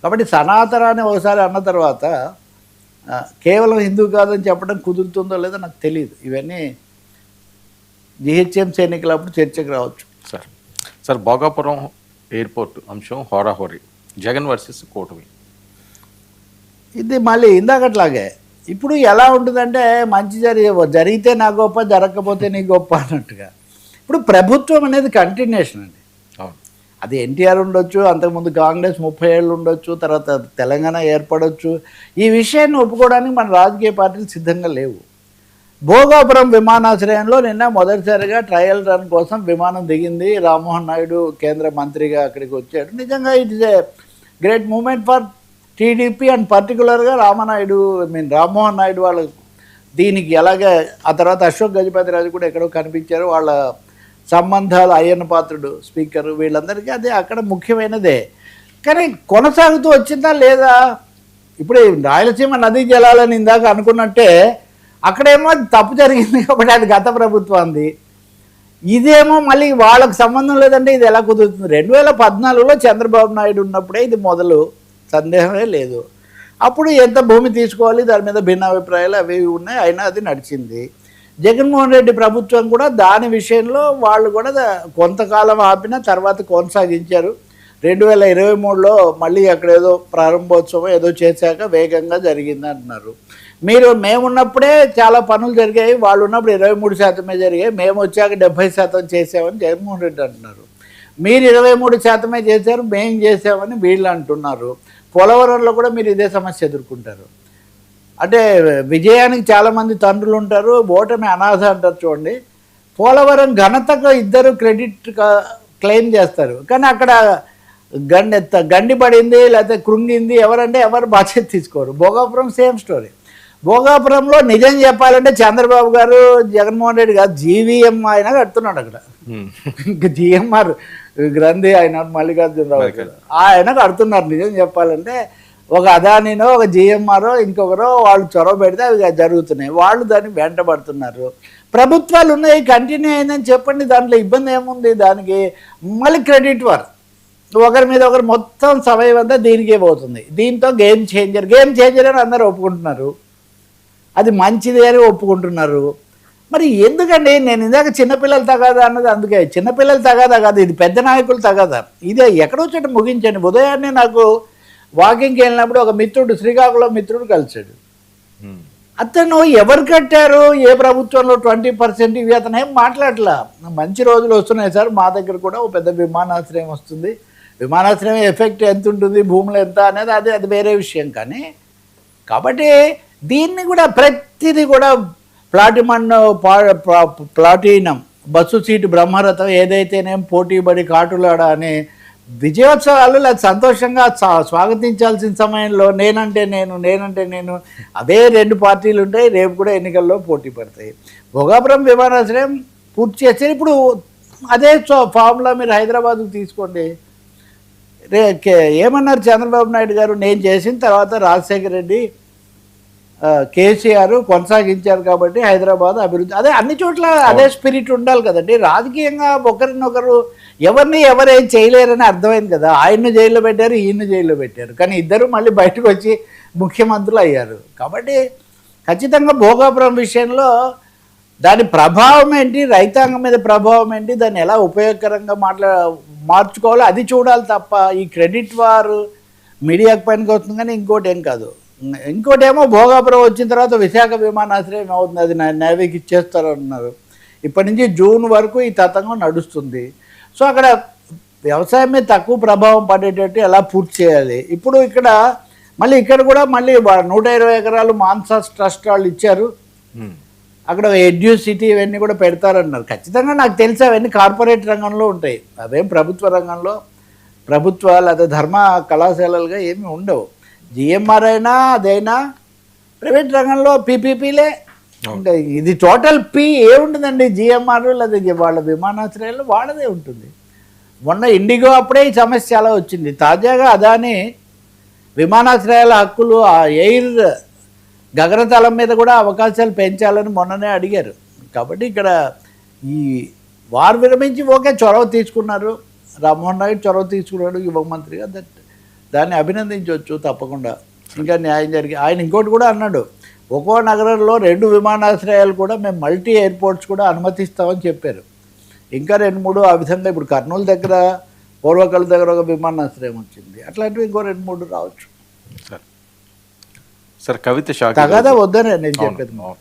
కాబట్టి సనాతన అని ఒకసారి అన్న తర్వాత కేవలం హిందూ కాదని చెప్పడం కుదురుతుందో లేదో నాకు తెలియదు. ఇవన్నీ జిహెచ్ఎంసీ ఎన్నికలప్పుడు చర్చకు రావచ్చు. సార్ భోగాపురం ఎయిర్పోర్ట్ అంశం హోరాహోరీ, జగన్ వర్సెస్ కూటమి. ఇది మళ్ళీ ఇందాకట్లాగే ఇప్పుడు ఎలా ఉంటుందంటే మంచి జరిగితే నా గొప్ప, జరగకపోతే నీ గొప్ప అన్నట్టుగా. ఇప్పుడు ప్రభుత్వం అనేది కంటిన్యూషన్ అండి. అది ఎన్టీఆర్ ఉండొచ్చు, అంతకుముందు కాంగ్రెస్ 30 ఏళ్ళు ఉండొచ్చు, తర్వాత తెలంగాణ ఏర్పడవచ్చు. ఈ విషయాన్ని ఒప్పుకోవడానికి మన రాజకీయ పార్టీలు సిద్ధంగా లేవు. భోగాపురం విమానాశ్రయంలో నిన్న మొదటిసారిగా ట్రయల్ రన్ కోసం విమానం దిగింది. రామ్మోహన్ నాయుడు కేంద్ర మంత్రిగా అక్కడికి వచ్చాడు. నిజంగా it is a great moment for TDP and పర్టికులర్గా రామ్మోహన్ నాయుడు వాళ్ళు దీనికి అలాగే ఆ తర్వాత అశోక్ గజపతిరాజు కూడా ఎక్కడో కనిపించారు. వాళ్ళ సంబంధాలు, అయ్యన్న పాత్రుడు స్పీకర్, వీళ్ళందరికీ అదే అక్కడ ముఖ్యమైనదే. కానీ కొనసాగుతూ వచ్చిందా లేదా? ఇప్పుడు రాయలసీమ నదీ జలాలని ఇందాక అనుకున్నట్టే అక్కడేమో తప్పు జరిగింది కాబట్టి అది గత ప్రభుత్వంది, ఇదేమో మళ్ళీ వాళ్ళకు సంబంధం లేదంటే ఇది ఎలా కుదురుతుంది? 2014లో చంద్రబాబు నాయుడు ఉన్నప్పుడే ఇది మొదలు, సందేహమే లేదు. అప్పుడు ఎంత భూమి తీసుకోవాలి దాని మీద భిన్నాభిప్రాయాలు అవి ఉన్నాయి, అయినా అది నడిచింది. జగన్మోహన్ రెడ్డి ప్రభుత్వం కూడా దాని విషయంలో వాళ్ళు కూడా కొంతకాలం ఆపిన తర్వాత కొనసాగించారు. 2023లో మళ్ళీ అక్కడ ఏదో ప్రారంభోత్సవం ఏదో చేశాక వేగంగా జరిగింది అంటున్నారు. మేమున్నప్పుడే చాలా పనులు జరిగాయి, వాళ్ళు ఉన్నప్పుడు 23% జరిగాయి, మేము వచ్చాక 70% చేసామని జగన్మోహన్ రెడ్డి అంటున్నారు. మీరు 23% చేశారు, మేము చేసామని వీళ్ళు అంటున్నారు. పోలవరంలో కూడా మీరు ఇదే సమస్య ఎదుర్కొంటారు. అంటే విజయానికి చాలామంది తండ్రులు ఉంటారు, ఓటమి అనాథ అంటారు. చూడండి, పోలవరం ఘనతకు ఇద్దరు క్రెడిట్ క్లెయిమ్ చేస్తారు, కానీ అక్కడ గండి పడింది లేకపోతే కృంగింది ఎవరంటే ఎవరు బాధ్యత తీసుకోరు. Bhogapuram same story. భోగాపురంలో నిజం చెప్పాలంటే చంద్రబాబు గారు, జగన్మోహన్ రెడ్డి గారు జీవీఎం ఆయన కడుతున్నాడు అక్కడ. ఇంకా జిఎంఆర్ గ్రంథి ఆయన మల్లికార్జునరావు ఆయన కడుతున్నారు. నిజం చెప్పాలంటే ఒక అదానినో ఒక జిఎంఆరో ఇంకొకరో వాళ్ళు చొరవ పెడితే అవి జరుగుతున్నాయి, వాళ్ళు దాన్ని వెంటబడుతున్నారు. ప్రభుత్వాలు ఉన్నాయి, కంటిన్యూ అయిందని చెప్పండి, దాంట్లో ఇబ్బంది ఏముంది? దానికి మళ్ళీ క్రెడిట్ వార్ ఒకరి మీద ఒకరు మొత్తం సమయం అంతా దీనికే పోతుంది. దీంతో గేమ్ చేంజర్ అని అందరూ ఒప్పుకుంటున్నారు, అది మంచిది అని ఒప్పుకుంటున్నారు. మరి ఎందుకండి? నేను ఇందాక చిన్నపిల్లలు తగాదా అన్నది అందుకే. చిన్నపిల్లలు తగాదా కాదు, ఇది పెద్ద నాయకులు తగాదా. ఇది ఎక్కడో చోట ముగించండి. ఉదయాన్నే నాకు వాకింగ్కి వెళ్ళినప్పుడు ఒక మిత్రుడు, శ్రీకాకుళం మిత్రుడు కలిసాడు. అతను ఎవరు కట్టారు, ఏ ప్రభుత్వంలో 20% ఇవి అతను ఏం మాట్లాడలా. మంచి రోజులు వస్తున్నాయి సార్, మా దగ్గర కూడా ఒక పెద్ద విమానాశ్రయం వస్తుంది, విమానాశ్రయం ఎఫెక్ట్ ఎంత ఉంటుంది, భూములు ఎంత అనేది అది వేరే విషయం. కానీ కాబట్టి దీన్ని కూడా ప్రతిదీ కూడా ప్లాటినం బస్సు సీటు బ్రహ్మరథం ఏదైతేనేం పోటీబడి కాటులాడ అనే విజయోత్సవాలు లేదా సంతోషంగా స్వాగతించాల్సిన సమయంలో నేనంటే నేను అదే 2 పార్టీలు ఉంటాయి, రేపు కూడా ఎన్నికల్లో పోటీ పడతాయి. భోగాపురం విమానాశ్రయం పూర్తి చేస్తే ఇప్పుడు అదే ఫార్ములా మీరు హైదరాబాద్కు తీసుకోండి. ఏమన్నారు చంద్రబాబు నాయుడు గారు? నేను చేసిన తర్వాత రాజశేఖర రెడ్డి, కేసీఆర్ కొనసాగించారు కాబట్టి హైదరాబాద్ అభివృద్ధి. అదే అన్ని చోట్ల అదే స్పిరిట్ ఉండాలి కదండి. రాజకీయంగా ఒకరినొకరు ఎవరేం చేయలేరని అర్థమైంది కదా. ఆయన్ను జైల్లో పెట్టారు, ఈయన్ను జైల్లో పెట్టారు, కానీ ఇద్దరు మళ్ళీ బయటకు వచ్చి ముఖ్యమంత్రులు అయ్యారు. కాబట్టి ఖచ్చితంగా భోగాపురం విషయంలో దాని ప్రభావం ఏంటి, రైతాంగం మీద ప్రభావం ఏంటి, దాన్ని ఎలా ఉపయోగకరంగా మార్చుకోవాలో అది చూడాలి తప్ప ఈ క్రెడిట్ వారు మీడియాకు పనికి వస్తుంది. కానీ ఇంకోటి ఏం కాదు. ఇంకోటి ఏమో భోగాపురం వచ్చిన తర్వాత విశాఖ విమానాశ్రయం అవుతుంది, అది నేవీకి ఇచ్చేస్తారన్నారు. ఇప్పటి నుంచి జూన్ వరకు ఈ తతంగం నడుస్తుంది. సో అక్కడ వ్యవసాయం మీద తక్కువ ప్రభావం పడేటట్టు ఎలా పూర్తి చేయాలి. ఇప్పుడు ఇక్కడ కూడా మళ్ళీ 120 ఎకరాలు మాన్సాస్ ట్రస్ట్ వాళ్ళు ఇచ్చారు, అక్కడ ఎడ్యూసిటీ ఇవన్నీ కూడా పెడతారన్నారు. ఖచ్చితంగా నాకు తెలిసి అవన్నీ కార్పొరేట్ రంగంలో ఉంటాయి, అవేం ప్రభుత్వ రంగంలో లేదా ధర్మ కళాశాలలుగా ఏమీ ఉండవు. జిఎంఆర్ అయినా అదైనా ప్రైవేట్ రంగంలో పీపీపీలే. ఇంకా ఇది టోటల్ ఏముంటుందండి? జిఎంఆర్ లేదా వాళ్ళ విమానాశ్రయాలు వాళ్ళదే ఉంటుంది. మొన్న ఇండిగో అప్పుడే ఈ సమస్య చాలా వచ్చింది. తాజాగా అదాని విమానాశ్రయాల హక్కులు ఆ ఎయిర్ గగనతలం మీద కూడా అవకాశాలు పెంచాలని మొన్ననే అడిగారు. కాబట్టి ఇక్కడ ఈ వారు విరమించి చొరవ తీసుకున్నారు, రామ్మోహన్ నాయుడు చొరవ తీసుకున్నాడు యువ మంత్రిగా. దట్ దాన్ని అభినందించవచ్చు తప్పకుండా. ఇంకా న్యాయం జరిగి ఆయన ఇంకోటి కూడా అన్నాడు, ఒక్కో నగరంలో 2 విమానాశ్రయాలు కూడా మేము మల్టీ ఎయిర్పోర్ట్స్ కూడా అనుమతిస్తామని చెప్పారు. ఇంకా 2-3 ఆ విధంగా ఇప్పుడు కర్నూలు దగ్గర, పూర్వకల్ దగ్గర ఒక విమానాశ్రయం వచ్చింది. అట్లాంటివి ఇంకో 2-3 రావచ్చు. సార్ కవిత షాక్ తగదా వద్దనే నేను చెప్పేది.